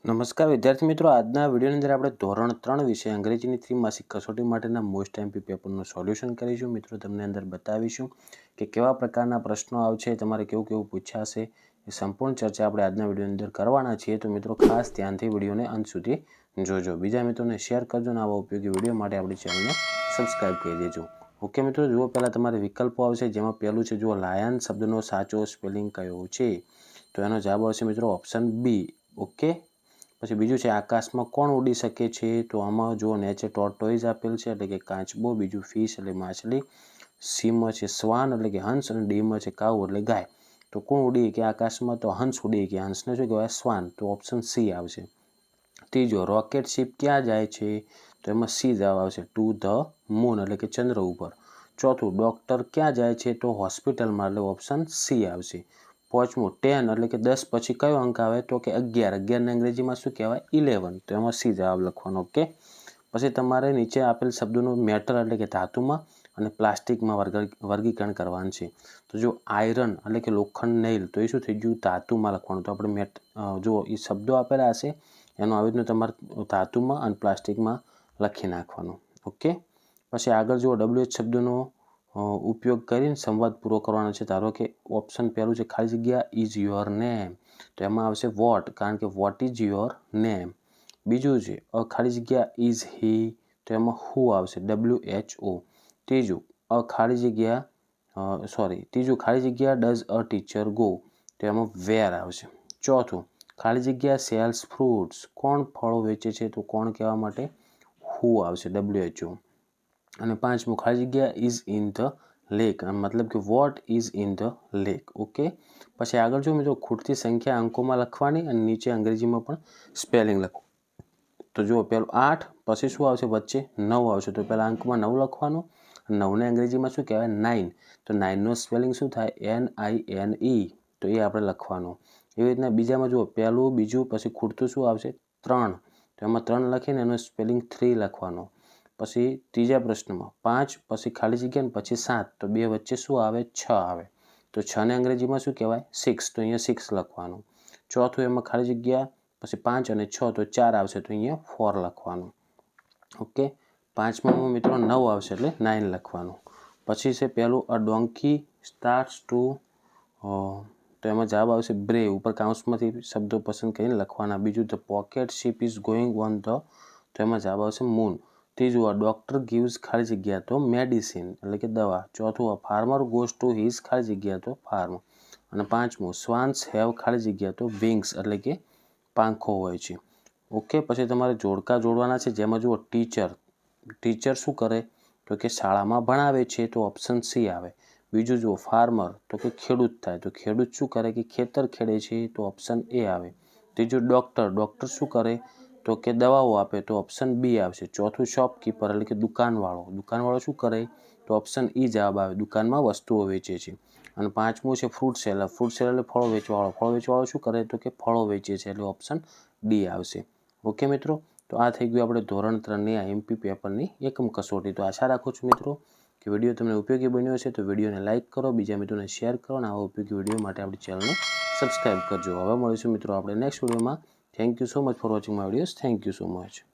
નમસ્કાર વિદ્યાર્થી મિત્રો, આજના વિડીયોની અંદર આપણે ધોરણ 3 વિષય અંગ્રેજીની ત્રિમાસિક કસોટી માટેના મોસ્ટ એમપી પેપરનું સોલ્યુશન કરીશું. મિત્રો તમને અંદર બતાવીશું કે કેવા પ્રકારના પ્રશ્નો આવશે, તમારે કેવું કેવું પૂછાશે, એ સંપૂર્ણ ચર્ચા આપણે આજના વિડીયોની અંદર કરવાના છીએ. તો મિત્રો ખાસ ધ્યાનથી વિડીયોને અંત સુધી જોજો. બીજા મિત્રોને શેર કરજો અને આવા ઉપયોગી વિડીયો માટે આપણી ચેનલને સબસ્ક્રાઈબ કરી દેજો. ઓકે મિત્રો, જુઓ પહેલાં તમારે વિકલ્પો આવશે, જેમાં પહેલું છે જુઓ લાયન શબ્દનો સાચો સ્પેલિંગ કયો છે. તો એનો જવાબ આવશે મિત્રો ઓપ્શન બી. ઓકે, પછી બીજું છે આકાશમાં કોણ ઉડી શકે છે. તો આમાં જુઓ નીચે ટોર્ટોઇઝ આપેલ છે એટલે કે કાચબો, બીજું ફિશ એટલે માછલી, સીમાં છે સ્વાન એટલે કે હંસ અને ડીમાં છે કાઉ એટલે ગાય. તો કોણ ઉડી કે આકાશમાં? તો હંસ ઉડી કે હંસને શું કહેવાય? શ્વાન. તો ઓપ્શન સી આવશે. ત્રીજો રોકેટ શિપ ક્યાં જાય છે? તો એમાં સી જવાબ આવશે, ટુ ધ મૂન એટલે કે ચંદ્ર ઉપર. ચોથું ડૉક્ટર ક્યાં જાય છે? તો હોસ્પિટલમાં એટલે ઓપ્શન સી આવશે. પાંચમું 10 એટલે કે 10 પછી કયો અંક આવે? તો કે 11. 11ને અંગ્રેજીમાં શું કહેવાય? 11. તો એમાં સી જવાબ લખવાનો. ઓકે, પછી તમારે નીચે આપેલ શબ્દોનું મેટર એટલે કે ધાતુમાં અને પ્લાસ્ટિકમાં વર્ગીકરણ કરવાનું છે. તો જો આયરન એટલે કે લોખંડ નેઇલ, તો એ શું થઈ ગયું? ધાતુમાં લખવાનું. તો આપણે જો એ શબ્દો આપેલા હશે એનો આવી રીતનું તમારે ધાતુમાં અને પ્લાસ્ટિકમાં લખી નાખવાનું. ઓકે, પછી આગળ જુઓ WH શબ્દનો ઉપયોગ કરીને સંવાદ પૂરો કરવાનો છે. ધારો કે ઓપ્શન પહેલું છે ખાલી જગ્યા ઇઝ યોર નેમ, તો એમાં આવશે વોટ, કારણ કે વોટ ઇઝ યોર નેમ. બીજું છે ખાલી જગ્યા ઇઝ હી, તો એમાં હુ આવશે, WHO. ત્રીજું ખાલી જગ્યા ડઝ અ ટીચર ગો, તો એમાં વેર આવશે. ચોથું ખાલી જગ્યા સેલ્સ ફ્રૂટ્સ, કોણ ફળો વેચે છે? તો કોણ કહેવા માટે હુ આવશે, WHO. અને પાંચમું ખાલી જગ્યા ઇઝ ઇન ધ લેક, મતલબ કે what is in the lake. Okay, પછી આગળ જો મિત્રો ખૂટતી સંખ્યા અંકોમાં લખવાની અને નીચે અંગ્રેજીમાં પણ સ્પેલિંગ લખવું. તો જુઓ પહેલું 8, પછી શું આવશે? વચ્ચે 9 આવશે. તો પહેલાં અંકમાં 9 લખવાનું. 9ને અંગ્રેજીમાં શું કહેવાય? 9. તો 9નો સ્પેલિંગ શું થાય? NINE. તો એ આપણે લખવાનું. એવી રીતના બીજામાં જુઓ પહેલું, બીજું, પછી ખૂટતું શું આવશે? 3. તો એમાં 3 લખીને એનો સ્પેલિંગ 3 લખવાનો. પછી ત્રીજા પ્રશ્નમાં 5, પછી ખાલી જગ્યા ને પછી 7, તો 2 વચ્ચે શું આવે? 6 આવે. તો 6ને અંગ્રેજીમાં શું કહેવાય? 6. તો અહીંયા 6 લખવાનું. ચોથું એમાં ખાલી જગ્યા પછી 5 અને 6, તો 4 આવશે. તો અહીંયા 4 લખવાનું. ઓકે, પાંચમામાં મિત્રો 9 આવશે એટલે 9 લખવાનું. પછી છે પહેલું અ ડોન્કી સ્ટાર્ટ્સ ટુ, તો એમાં જવાબ આવશે બ્રેવ. ઉપર કાઉન્સમાંથી શબ્દો પસંદ કરીને લખવાના. બીજું the pocket ship is going on the, તો એમાં જવાબ આવશે મૂન. ત્રીજું આ ડૉક્ટર ગીવ્સ ખાલી જગ્યા તો મેડિસિન એટલે કે દવા. ચોથું આ ફાર્મર ગોઝ ટુ હિઝ ખાલી જગ્યા તો ફાર્મ. અને પાંચમું સ્વાન્સ હેવ ખાલી જગ્યા તો વિંગ્સ એટલે કે પાંખો હોય છે. ઓકે, પછી તમારે જોડકા જોડવાના છે, જેમાં જુઓ ટીચર શું કરે? તો કે શાળામાં ભણાવે છે, તો ઓપ્શન સી આવે. બીજું જુઓ ફાર્મર, તો કે ખેડૂત થાય, તો ખેડૂત શું કરે? કે ખેતર ખેડે છે, તો ઓપ્શન એ આવે. ત્રીજું ડૉક્ટર શું કરે? તો કે દવાઓ આપે, તો ઓપ્શન બી આવશે. ચોથું શોપકીપર એટલે કે દુકાનવાળો શું કરે? તો ઓપ્શન ઈ જવાબ આવે, દુકાનમાં વસ્તુઓ વેચે છે. અને પાંચમું છે ફ્રૂટ સેલર એટલે ફળો વેચવાવાળો શું કરે? તો કે ફળો વેચે છે, એટલે ઓપ્શન ડી આવશે. ઓકે મિત્રો, તો આ થઈ ગયું આપણે ધોરણ 3ની આ MP પેપરની એકમ કસોટી. તો આશા રાખું છું મિત્રો કે વિડીયો તમને ઉપયોગી બન્યો હશે. તો વિડીયોને લાઇક કરો, બીજા મિત્રોને શેર કરો અને આવા ઉપયોગી વિડીયો માટે આપણી ચેનલને સબસ્ક્રાઈબ કરજો. હવે મળીશું મિત્રો આપણે નેક્સ્ટ વિડીયોમાં. Thank you so much for watching my videos. Thank you so much.